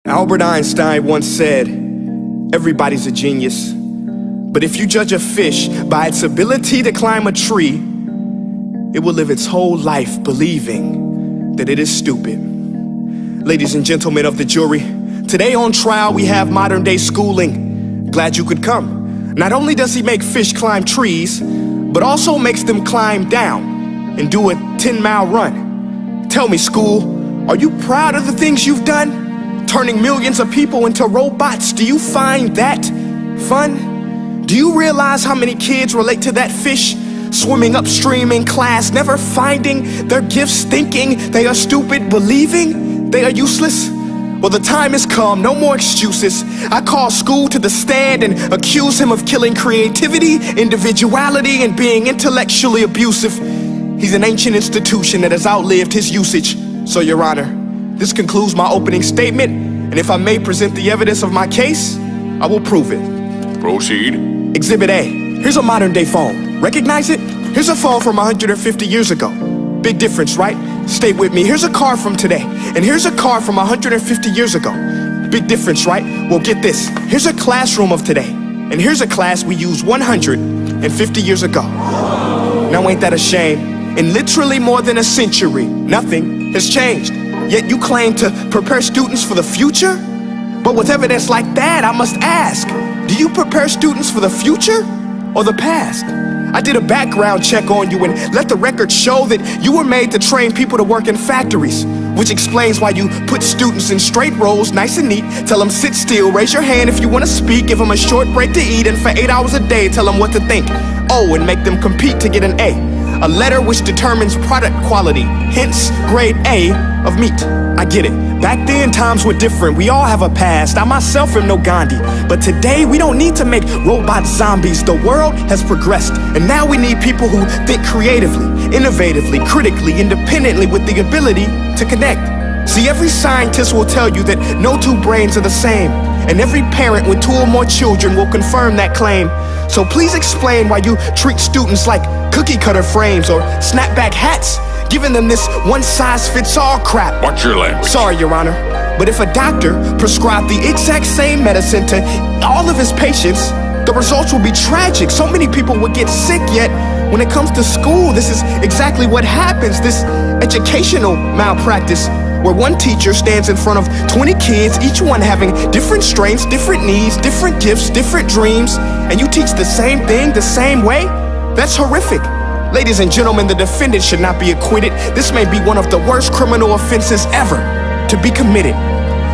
Albert Einstein once said, everybody's a genius, but if you judge a fish by its ability to climb a tree, it will live its whole life believing that it is stupid. Ladies and gentlemen of the jury, today on trial we have modern day schooling. Glad you could come. Not only does he make fish climb trees, but also makes them climb down and do a 10-mile run. Tell me, school, are you proud of the things you've done? Turning millions of people into robots, do you find that fun? Do you realize how many kids relate to that fish? Swimming upstream in class, never finding their gifts, thinking they are stupid, believing they are useless? Well, the time has come, no more excuses. I call school to the stand and accuse him of killing creativity, individuality, and being intellectually abusive. He's an ancient institution that has outlived his usage. So, Your Honor, this concludes my opening statement, and if I may present the evidence of my case, I will prove it. Proceed. Exhibit A. Here's a modern day phone. Recognize it? Here's a phone from 150 years ago. Big difference, right? Stay with me. Here's a car from today, and here's a car from 150 years ago. Big difference, right? Well, get this. Here's a classroom of today, and here's a class we used 150 years ago. Now ain't that a shame? In literally more than a century, nothing has changed. Yet you claim to prepare students for the future? But with evidence like that, I must ask, do you prepare students for the future or the past? I did a background check on you and let the record show that you were made to train people to work in factories, which explains why you put students in straight rows, nice and neat, tell them sit still, raise your hand if you want to speak, give them a short break to eat, and for 8 hours a day, tell them what to think. Oh, and make them compete to get an A letter which determines product quality, hence grade A of meat. I get it. Back then, times were different. We all have a past. I myself am no Gandhi. But today, we don't need to make robot zombies. The world has progressed. And now we need people who think creatively, innovatively, critically, independently, with the ability to connect. See, every scientist will tell you that no two brains are the same. And every parent with 2 or more children will confirm that claim. So please explain why you treat students like cookie cutter frames or snapback hats, giving them this one-size-fits-all crap. Watch your language. Sorry, Your Honor, but if a doctor prescribed the exact same medicine to all of his patients, the results will be tragic. So many people would get sick, yet when it comes to school, this is exactly what happens, this educational malpractice, where one teacher stands in front of 20 kids, each one having different strengths, different needs, different gifts, different dreams, and you teach the same thing the same way? That's horrific. Ladies and gentlemen, the defendant should not be acquitted. This may be one of the worst criminal offenses ever to be committed.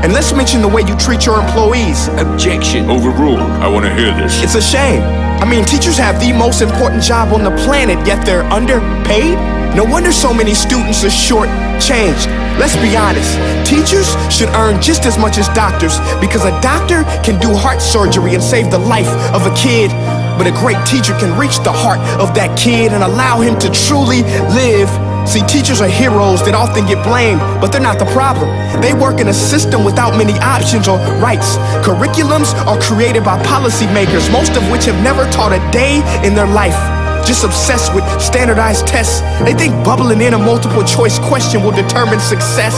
And let's mention the way you treat your employees. Objection. Overruled. I want to hear this. It's a shame. I mean, teachers have the most important job on the planet, yet they're underpaid? No wonder so many students are short-changed. Let's be honest, teachers should earn just as much as doctors, because a doctor can do heart surgery and save the life of a kid, but a great teacher can reach the heart of that kid and allow him to truly live. See, teachers are heroes that often get blamed, but they're not the problem. They work in a system without many options or rights. Curriculums are created by policymakers, most of which have never taught a day in their life. Just obsessed with standardized tests. They think bubbling in a multiple choice question will determine success.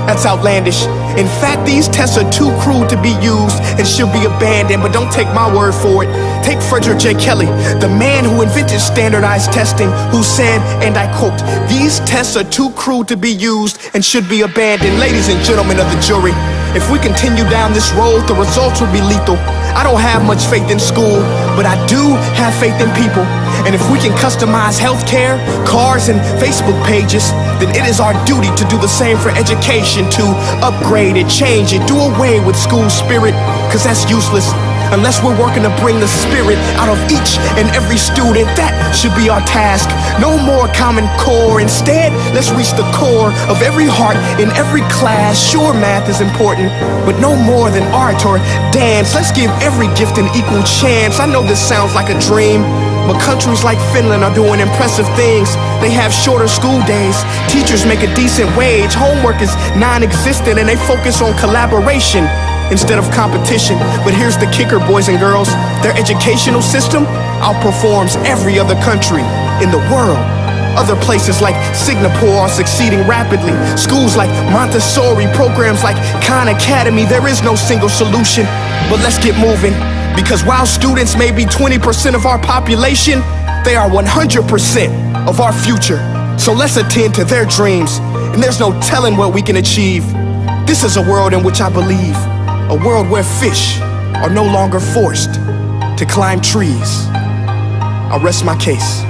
That's outlandish. In fact, these tests are too cruel to be used and should be abandoned, but don't take my word for it. Take Frederick J. Kelly, the man who invented standardized testing, who said, and I quote, "These tests are too cruel to be used and should be abandoned." Ladies and gentlemen of the jury, if we continue down this road, the results will be lethal. I don't have much faith in school, but I do have faith in people. And if we can customize healthcare, cars, and Facebook pages, then it is our duty to do the same for education, to upgrade it, change it, do away with school spirit, because that's useless. Unless we're working to bring the spirit out of each and every student, that should be our task. No more Common Core. Instead, let's reach the core of every heart in every class. Sure, math is important, but no more than art or dance. Let's give every gift an equal chance. I know this sounds like a dream, but countries like Finland are doing impressive things. They have shorter school days. Teachers make a decent wage. Homework is non-existent, and they focus on collaboration instead of competition. But here's the kicker, boys and girls. Their educational system outperforms every other country in the world. Other places like Singapore are succeeding rapidly. Schools like Montessori, programs like Khan Academy, there is no single solution. But let's get moving, because while students may be 20% of our population, they are 100% of our future. So let's attend to their dreams, and there's no telling what we can achieve. This is a world in which I believe, a world where fish are no longer forced to climb trees. I'll rest my case.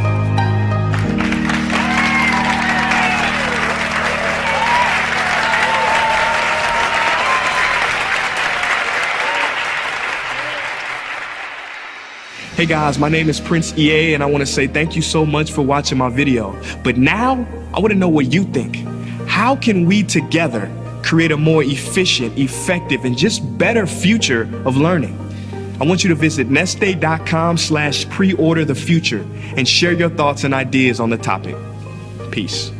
Hey guys, my name is Prince Ea, and I want to say thank you so much for watching my video. But now, I want to know what you think. How can we together create a more efficient, effective, and just better future of learning? I want you to visit nestday.com/preorder the future and share your thoughts and ideas on the topic. Peace.